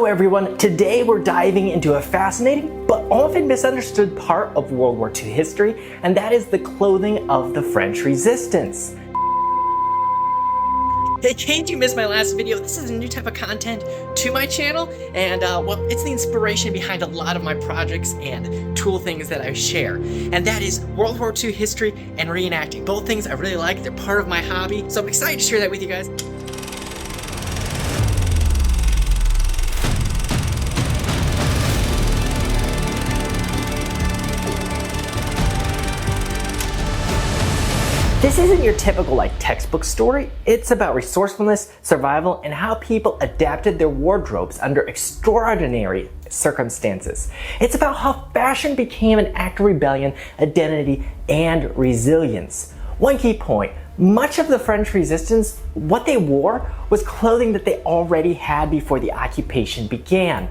everyone, today we're diving into a fascinating but often misunderstood part of World War II history, and that is the clothing of the French Resistance. Hey, in case you missed my last video, this is a new type of content to my channel, and well, it's the inspiration behind a lot of my projects and tool things that I share, and that is World War II history and reenacting. Both things I really like, they're part of my hobby, so I'm excited to share that with you guys. This isn't your typical textbook story. It's about resourcefulness, survival, and how people adapted their wardrobes under extraordinary circumstances. It's about how fashion became an act of rebellion, identity, and resilience. One key point, much of the French Resistance, what they wore was clothing that they already had before the occupation began.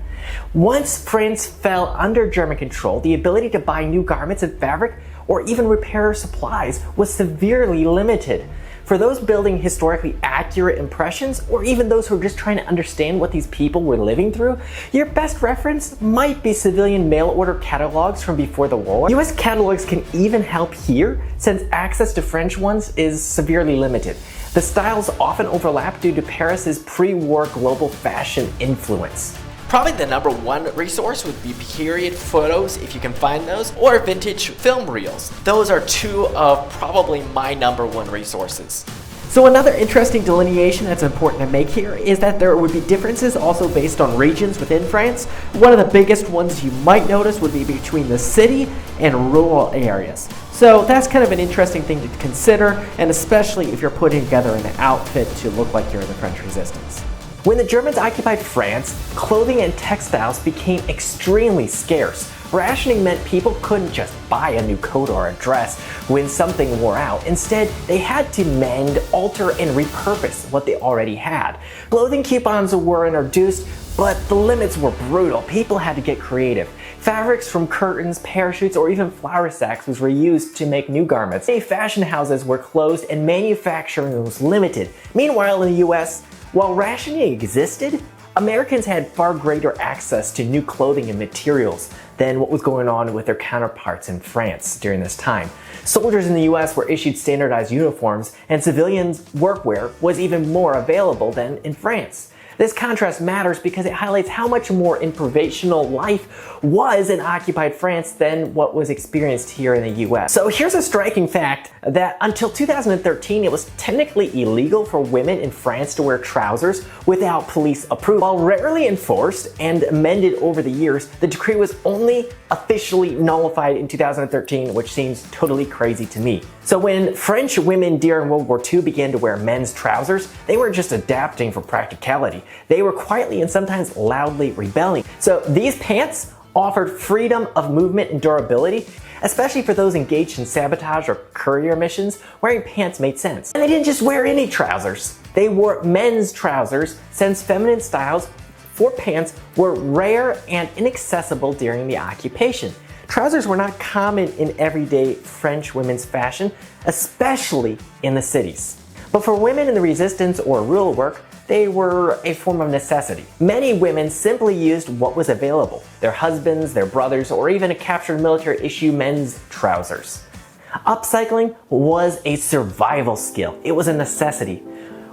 Once France fell under German control, the ability to buy new garments and fabric or even repair supplies was severely limited. For those building historically accurate impressions, or even those who are just trying to understand what these people were living through, your best reference might be civilian mail order catalogs from before the war. US catalogs can even help here, since access to French ones is severely limited. The styles often overlap due to Paris's pre-war global fashion influence. Probably the number one resource would be period photos, if you can find those, or vintage film reels. Those are two of probably my number one resources. So another interesting delineation that's important to make here is that there would be differences also based on regions within France. One of the biggest ones you might notice would be between the city and rural areas. So that's kind of an interesting thing to consider, and especially if you're putting together an outfit to look like you're in the French Resistance. When the Germans occupied France, clothing and textiles became extremely scarce. Rationing meant people couldn't just buy a new coat or a dress when something wore out. Instead, they had to mend, alter, and repurpose what they already had. Clothing coupons were introduced, but the limits were brutal. People had to get creative. Fabrics from curtains, parachutes, or even flour sacks was reused to make new garments. Many fashion houses were closed and manufacturing was limited. Meanwhile, in the US, while rationing existed, Americans had far greater access to new clothing and materials than what was going on with their counterparts in France during this time. Soldiers in the US were issued standardized uniforms, and civilians' workwear was even more available than in France. This contrast matters because it highlights how much more informational life was in occupied France than what was experienced here in the US. So here's a striking fact that until 2013, it was technically illegal for women in France to wear trousers without police approval. While rarely enforced and amended over the years, the decree was only officially nullified in 2013, which seems totally crazy to me. So when French women during World War II began to wear men's trousers, they weren't just adapting for practicality. They were quietly and sometimes loudly rebelling. So these pants offered freedom of movement and durability, especially for those engaged in sabotage or courier missions. Wearing pants made sense. And they didn't just wear any trousers. They wore men's trousers, since feminine styles for pants were rare and inaccessible during the occupation. Trousers were not common in everyday French women's fashion, especially in the cities. But for women in the resistance or rural work, they were a form of necessity. Many women simply used what was available, their husbands, their brothers, or even a captured military issue men's trousers. Upcycling was a survival skill. It was a necessity.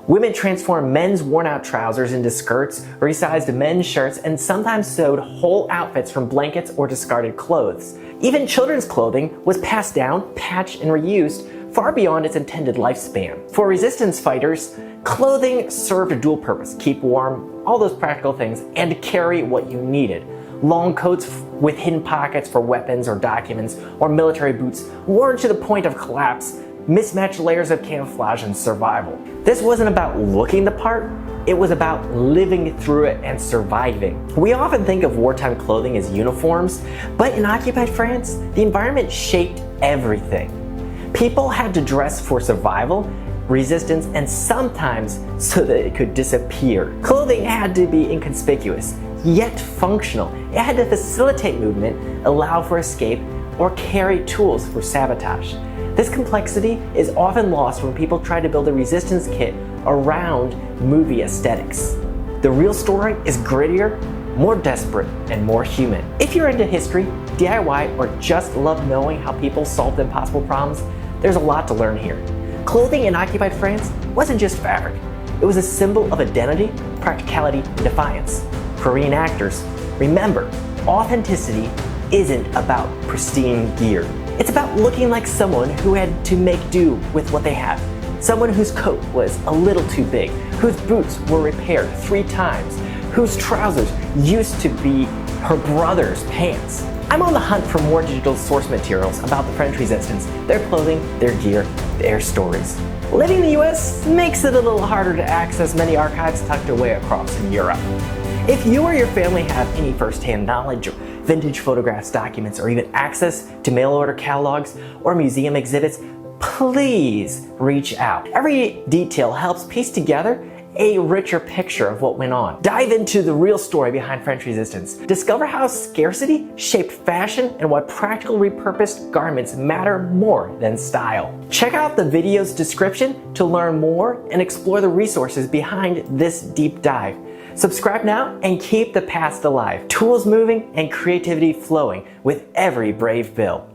Women transformed men's worn-out trousers into skirts, resized men's shirts, and sometimes sewed whole outfits from blankets or discarded clothes. Even children's clothing was passed down, patched, and reused far beyond its intended lifespan. For resistance fighters, clothing served a dual purpose: keep warm, all those practical things, and to carry what you needed. Long coats with hidden pockets for weapons or documents, or military boots worn to the point of collapse, mismatched layers of camouflage and survival. This wasn't about looking the part, it was about living through it and surviving. We often think of wartime clothing as uniforms, but in occupied France, the environment shaped everything. People had to dress for survival, resistance, and sometimes so that it could disappear. Clothing had to be inconspicuous, yet functional. It had to facilitate movement, allow for escape, or carry tools for sabotage. This complexity is often lost when people try to build a resistance kit around movie aesthetics. The real story is grittier, more desperate, and more human. If you're into history, DIY, or just love knowing how people solved impossible problems, there's a lot to learn here. Clothing in occupied France wasn't just fabric. It was a symbol of identity, practicality, and defiance. For reenactors, remember, authenticity isn't about pristine gear. It's about looking like someone who had to make do with what they had. Someone whose coat was a little too big, whose boots were repaired 3 times, whose trousers used to be her brother's pants. I'm on the hunt for more digital source materials about the French Resistance, their clothing, their gear, their stories. Living in the US makes it a little harder to access many archives tucked away across Europe. If you or your family have any first-hand knowledge or vintage photographs, documents, or even access to mail-order catalogs or museum exhibits, please reach out. Every detail helps piece together a richer picture of what went on. Dive into the real story behind French Resistance. Discover how scarcity shaped fashion and why practical repurposed garments matter more than style. Check out the video's description to learn more and explore the resources behind this deep dive. Subscribe now and keep the past alive. Tools moving and creativity flowing with every brave build.